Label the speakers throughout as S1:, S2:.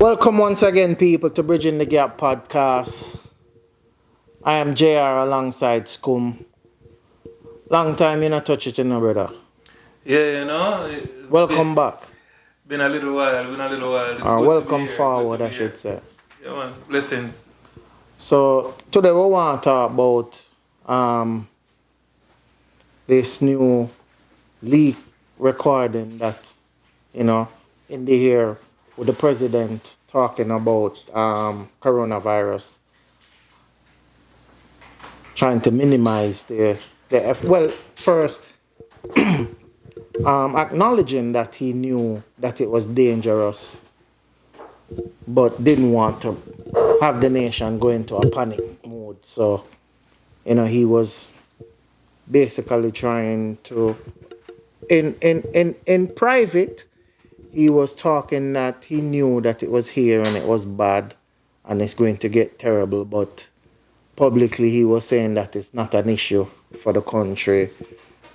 S1: Welcome once again, people, to Bridging the Gap podcast. I am JR alongside Scum. Long time you not touch it, brother.
S2: Yeah,
S1: Welcome back.
S2: Been a little while. It's
S1: Or
S2: good
S1: welcome
S2: to be here.
S1: forward,
S2: Good to
S1: I
S2: be
S1: should
S2: here.
S1: say.
S2: Yeah, man. Blessings.
S1: So today we want to talk about this new leak recording that's in the air with the president talking about coronavirus, trying to minimize well, first acknowledging that he knew that it was dangerous, but didn't want to have the nation go into a panic mode. So, he was basically trying to, in private, he was talking that he knew that it was here and it was bad and it's going to get terrible, but publicly he was saying that it's not an issue for the country.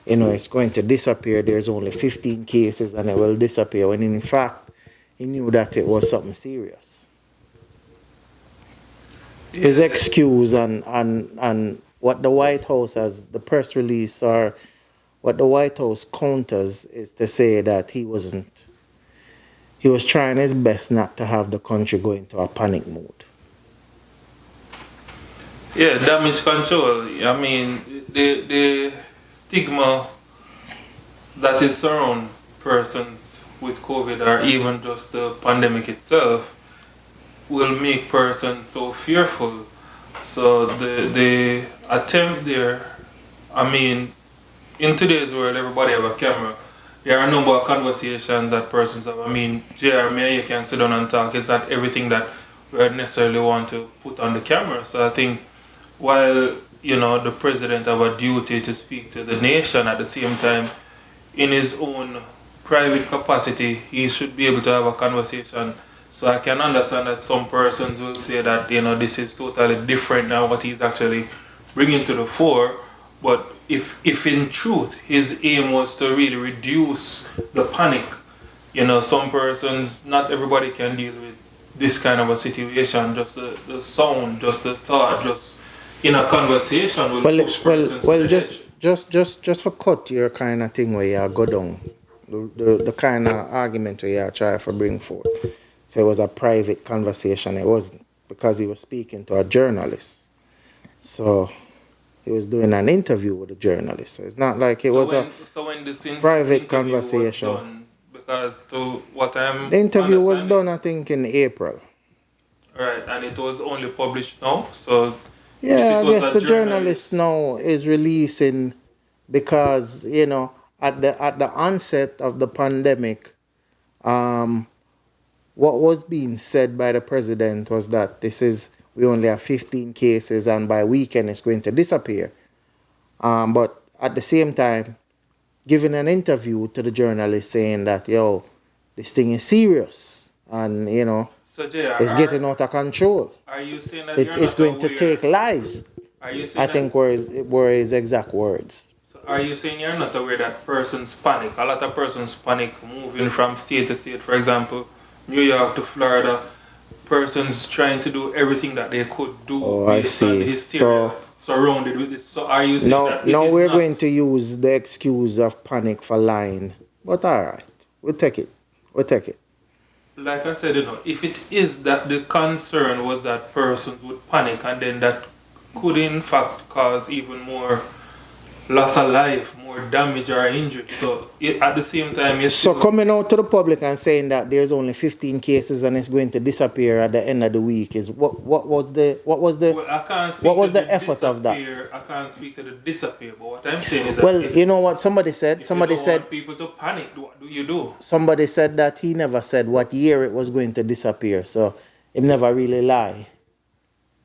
S1: It's going to disappear. There's only 15 cases and it will disappear, when in fact he knew that it was something serious. His excuse and what the White House, as the press release, or what the White House counters, is to say that he was trying his best not to have the country go into a panic mode.
S2: Yeah, damage control. I mean, the stigma that is surround persons with COVID, or even just the pandemic itself, will make persons so fearful. So the attempt there, I mean, in today's world, everybody have a camera. There are a number of conversations that persons have. I mean, JR, me and you can sit down and talk. It's not everything that we necessarily want to put on the camera. So I think while, the president have a duty to speak to the nation, at the same time, in his own private capacity, he should be able to have a conversation. So I can understand that some persons will say that, this is totally different now what he's actually bringing to the fore. But if in truth his aim was to really reduce the panic, some persons, not everybody can deal with this kind of a situation. Just the sound, just the thought, just in a conversation will push persons to the edge.
S1: Just for cut your kind of thing where you go down, the kind of argument where you try to bring forth. So it was a private conversation. It wasn't, because he was speaking to a journalist. So he was doing an interview with a journalist. So it's not like it was a private conversation.
S2: Was done, because to what I'm
S1: the interview was done, I think, in April.
S2: Right, and it was only published now. So
S1: yeah, I guess the journalist now is releasing because at the onset of the pandemic, what was being said by the president was that we only have 15 cases and by weekend it's going to disappear. But at the same time, giving an interview to the journalist saying that, this thing is serious and,
S2: so JR,
S1: it's getting out of control.
S2: Are you saying that
S1: it's going to take lives?
S2: Are you saying
S1: I think were his exact words.
S2: So are you saying you're not aware that persons panic? A lot of persons panic moving from state to state. For example, New York to Florida, persons trying to do everything that they could do based on the hysteria surrounded with this. So are you saying that
S1: now we're going to use the excuse of panic for lying? But all right, we'll take it.
S2: Like I said, if it is that the concern was that persons would panic, and then that could in fact cause even more loss of life, more damage or injury. So at the same time,
S1: so coming out to the public and saying that there's only 15 cases and it's going to disappear at the end of the week is what was the effort of that?
S2: I can't speak to the disappear, but what I'm saying is that,
S1: well, you know what somebody said.
S2: If
S1: somebody
S2: you don't
S1: said
S2: want people to panic. What do you do?
S1: Somebody said that he never said what year it was going to disappear, so he never really lie.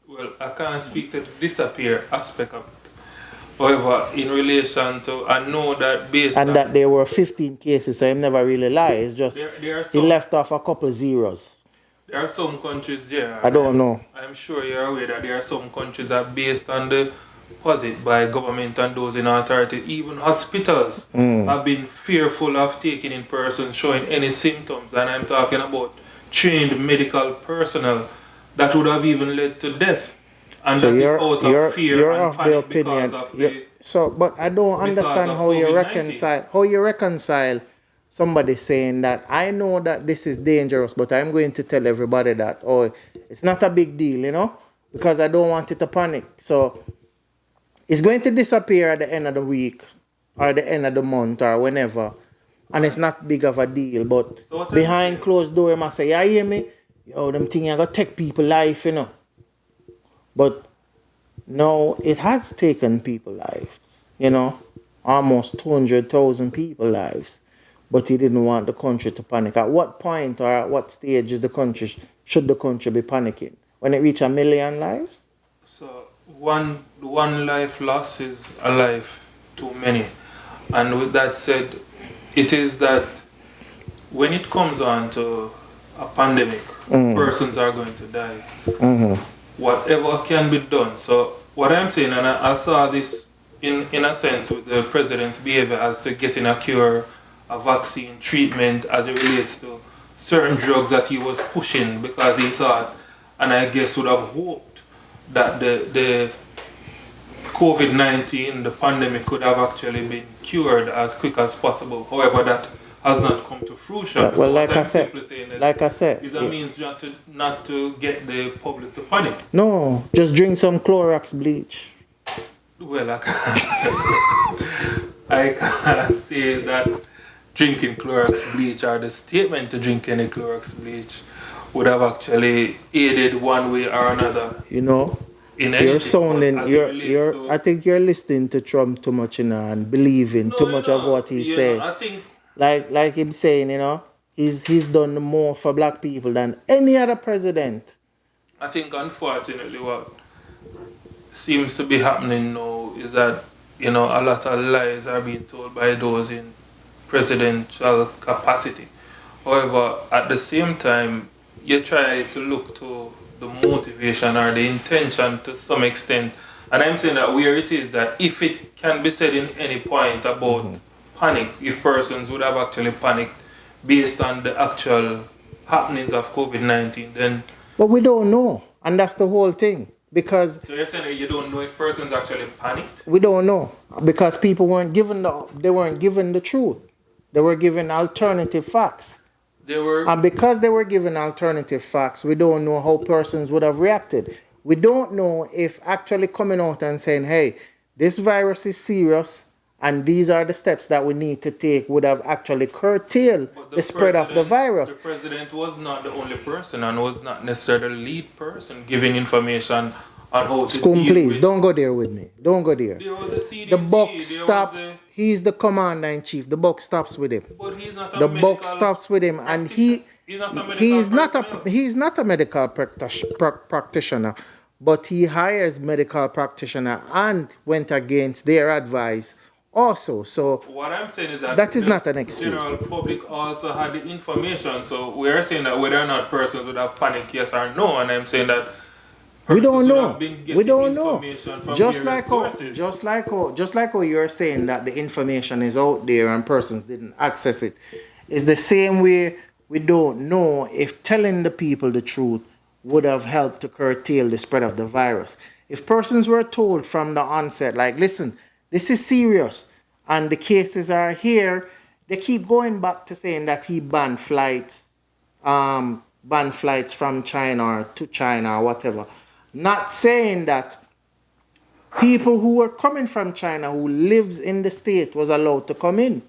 S2: Well, I can't speak to the disappear aspect of it. However, in relation to, I know that based
S1: and
S2: on...
S1: that there were 15 cases, so he never really lied. It's just he left off a couple zeros.
S2: There are some countries there.
S1: I don't know.
S2: I'm sure you're aware that there are some countries that based on the posit by government and those in authority, even hospitals have been fearful of taking in persons showing any symptoms. And I'm talking about trained medical personnel that would have even led to death. And
S1: So
S2: that is out of fear
S1: you're
S2: and
S1: of the
S2: panic because
S1: opinion.
S2: of
S1: Yeah.
S2: the
S1: So, but I don't
S2: because
S1: understand
S2: of
S1: how you
S2: COVID-19.
S1: reconcile somebody saying that I know that this is dangerous, but I'm going to tell everybody that it's not a big deal, because I don't want it to panic. So it's going to disappear at the end of the week or the end of the month or whenever, and it's not big of a deal. But
S2: So what I'm
S1: behind
S2: saying,
S1: closed door, I must say, you hear me? Yo, them things are gonna take people life. But no, it has taken people lives. Almost 200,000 people lives. But he didn't want the country to panic. At what point or at what stage is should the country be panicking? When it reach 1,000,000 lives?
S2: so one life loss is a life too many. And with that said, it is that when it comes on to a pandemic, persons are going to die. Whatever can be done. So what I'm saying, and I saw this in a sense with the president's behavior as to getting a cure, a vaccine, treatment as it relates to certain drugs that he was pushing because he thought, and I guess would have hoped, that the COVID-19, the pandemic, could have actually been cured as quick as possible. However, that has not come to fruition.
S1: Well,
S2: So
S1: like
S2: what
S1: I
S2: I'm
S1: said,
S2: simply saying is,
S1: like I said,
S2: is a means not to get the public to panic.
S1: no, just drink some Clorox bleach.
S2: Well, I can't say that drinking Clorox bleach or the statement to drink any Clorox bleach would have actually aided one way or another
S1: You know,
S2: in anything.
S1: you're sounding,
S2: But as it relates to-
S1: I think you're listening to Trump too much, and believing too
S2: No,
S1: much of what he's saying.
S2: I think
S1: Like him saying, he's done more for black people than any other president.
S2: unfortunately what seems to be happening now is that a lot of lies are being told by those in presidential capacity. However, at the same time, you try to look to the motivation or the intention to some extent. And I'm saying that where it is that if it can be said in any point about panic, if persons would have actually panicked based on the actual happenings of COVID-19, then
S1: But we don't know, and that's the whole thing. Because
S2: so you're saying that you don't know if persons actually panicked?
S1: we don't know, because people weren't given the truth. They were given alternative facts.
S2: They were
S1: And because they were given alternative facts, we don't know how persons would have reacted. We don't know if actually coming out and saying, hey, this virus is serious and these are the steps that we need to take would have actually curtailed
S2: But
S1: the spread of the virus.
S2: The president was not the only person and was not necessarily the lead person giving information on how to
S1: Scum,
S2: deal
S1: please,
S2: with.
S1: don't go there with me. Don't go there.
S2: There was the CDC.
S1: The buck
S2: there was
S1: stops. He's the commander in chief. The buck stops with him.
S2: But he's not a
S1: The
S2: medical
S1: buck stops with him, and
S2: He's not a medical
S1: he's not a medical practitioner, but he hires medical practitioner and went against their advice also. So
S2: What I'm saying is that
S1: that is
S2: the
S1: not an excuse.
S2: general public also had the information. So we are saying that whether or not persons would have panicked, yes or no, and I'm saying that
S1: We don't
S2: persons would
S1: know.
S2: have been
S1: We
S2: getting
S1: don't know.
S2: information from
S1: Just
S2: various
S1: like
S2: sources.
S1: just like how you're saying that the information is out there and persons didn't access it, is the same way we don't know if telling the people the truth would have helped to curtail the spread of the virus. If persons were told from the onset, like, listen, this is serious and the cases are here, they keep going back to saying that he banned flights from China or to China or whatever. Not saying that people who were coming from China who lives in the state was allowed to come in.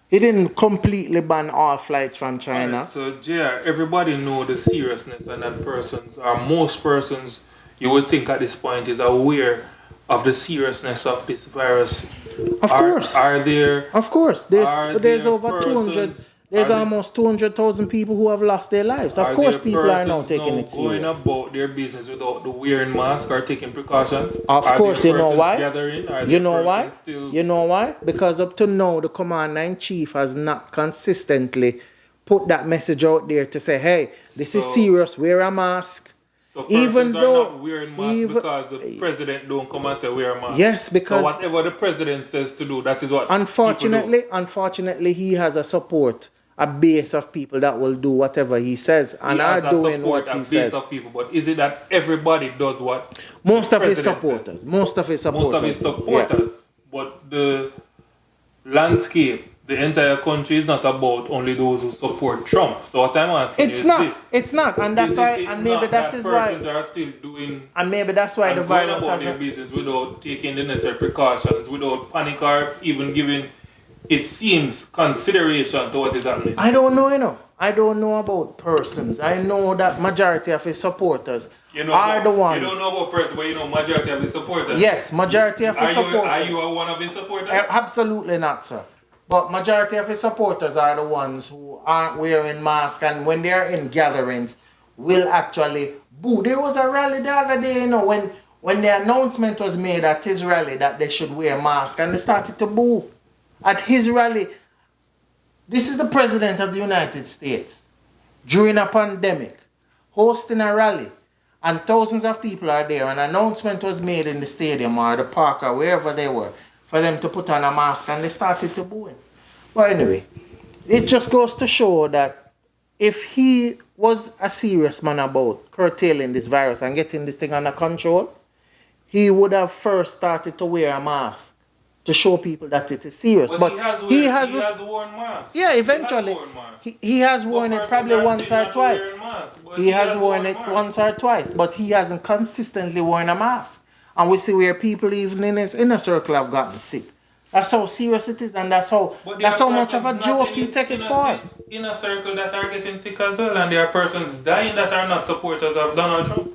S1: He didn't completely ban all flights from China.
S2: Alright, so JR, everybody know the seriousness and that persons, or most persons, you would think at this point is aware of the seriousness of this virus.
S1: Of course.
S2: Are there
S1: Of course.
S2: Are
S1: There's
S2: there
S1: over 200.
S2: persons-
S1: There's
S2: are there-
S1: almost 200,000 people who have lost their lives. Of
S2: Are
S1: course,
S2: there
S1: people are now
S2: persons
S1: taking
S2: now
S1: it
S2: going
S1: serious.
S2: about their business without the wearing mask or taking precautions?
S1: Of
S2: Are
S1: course,
S2: there
S1: you know
S2: persons
S1: why?
S2: gathering? Are
S1: You
S2: there
S1: know why?
S2: persons still-
S1: You know why? Because up to now, the commander-in-chief has not consistently put that message out there to say, hey, this is
S2: So-
S1: serious, wear a mask.
S2: So persons
S1: Even
S2: are
S1: though-
S2: not wearing masks
S1: even-
S2: because the president don't come and say wear a mask.
S1: Yes, because-
S2: so whatever the president says to do, that is what people do.
S1: Unfortunately, he has a a base of people that will do whatever he says and
S2: He
S1: are
S2: has a
S1: doing
S2: support,
S1: what
S2: a
S1: he
S2: base
S1: says.
S2: of people, but is it that everybody does what
S1: Most
S2: the
S1: of his
S2: president
S1: supporters.
S2: says?
S1: Most of his supporters.
S2: Most of his supporters.
S1: Yes.
S2: But the landscape, the entire country is not about only those who support Trump. So what I'm asking
S1: It's
S2: is
S1: not.
S2: this.
S1: It's not. And that's
S2: Is
S1: why,
S2: it
S1: and maybe
S2: not
S1: that is why,
S2: persons are still doing
S1: and maybe that's why
S2: and
S1: the
S2: going
S1: virus
S2: about
S1: has
S2: their
S1: a,
S2: business without taking the necessary precautions, without panic or even giving, it seems, consideration to what is happening?
S1: I don't know, you know. I don't know about persons. I know that majority of his supporters are the ones.
S2: You don't know about persons, but you know majority of his supporters.
S1: Yes, majority of his supporters.
S2: Are you one of his supporters?
S1: Absolutely not, sir. But majority of his supporters are the ones who aren't wearing masks, and when they are in gatherings, will actually boo. There was a rally the other day, you know, when the announcement was made at his rally that they should wear masks, and they started to boo at his rally. This is the president of the United States during a pandemic, hosting a rally, and thousands of people are there. An announcement was made in the stadium or the park or wherever they were for them to put on a mask, and they started to boo him. But anyway, it just goes to show that if he was a serious man about curtailing this virus and getting this thing under control, he would have first started to wear a mask to show people that it is serious. But he has
S2: worn masks.
S1: Yeah, eventually. He has worn it probably once or twice. He has worn it once or twice, but he hasn't consistently worn a mask. And we see where people even in his inner circle have gotten sick. That's how serious it is, and that's how much of a joke he take it for.
S2: Inner circle that are getting sick as well, and there are persons dying that are not supporters of Donald Trump.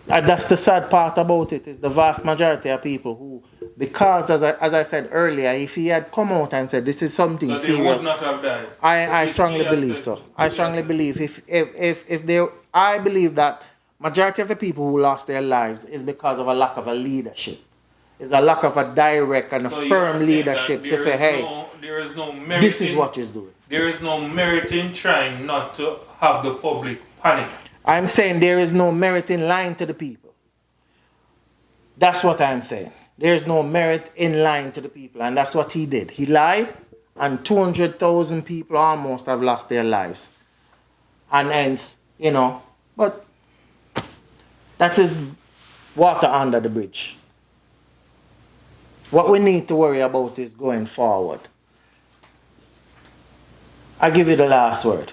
S1: And that's the sad part about it, is the vast majority of people who, because as I said earlier, if he had come out and said this is something
S2: so they
S1: serious,
S2: would not have died.
S1: I strongly believe so. I strongly believe if they, I believe that majority of the people who lost their lives is because of a lack of a leadership. It's a lack of a direct and a firm leadership to say, hey,
S2: there is no merit
S1: this is what he's doing.
S2: There is no merit in trying not to have the public panic.
S1: I'm saying there is no merit in lying to the people. That's what I'm saying. There is no merit in lying to the people, and that's what he did. He lied, and 200,000 people almost have lost their lives. And hence, you know, but that is water under the bridge. What we need to worry about is going forward. I give you the last word.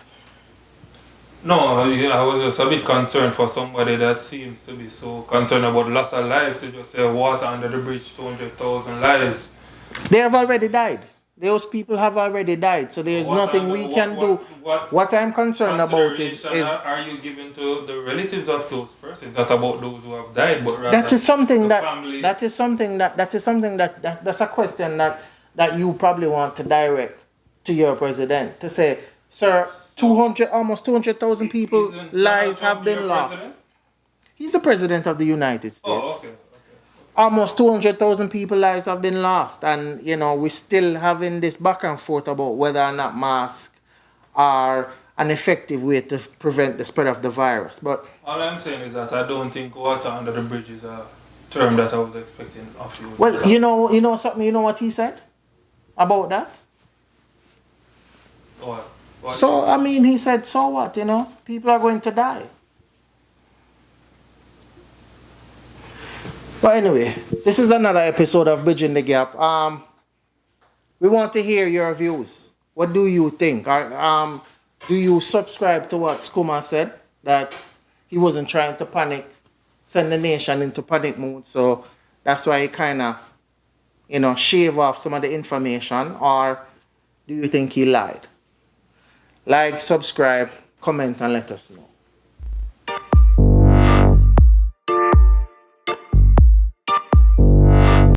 S2: No, I was just a bit concerned for somebody that seems to be so concerned about loss of life to just say water under the bridge, 200,000 lives.
S1: They have already died. Those people have already died, so there is nothing we can do. What I'm concerned about is
S2: are you giving to the relatives of those persons, not about those who have died, but rather
S1: that is something
S2: that's
S1: a question that you probably want to direct to your president, to say, sir, almost 200,000 people lives have been lost. President? He's the president of the United States.
S2: Oh, okay.
S1: Almost 200,000 people lives have been lost, and you know we're still having this back and forth about whether or not masks are an effective way to prevent the spread of the virus. But
S2: all I'm saying is that I don't think water under the bridge is a term that I was expecting of you.
S1: Well, you know something. You know what he said about that?
S2: What?
S1: So I mean, he said, so what? You know, people are going to die. But anyway, this is another episode of Bridging the Gap. We want to hear your views. What do you think? Do you subscribe to what Skuma said, that he wasn't trying to panic, send the nation into panic mode, so that's why he kind of, you know, shave off some of the information? Or do you think he lied? Like, subscribe, comment, and let us know.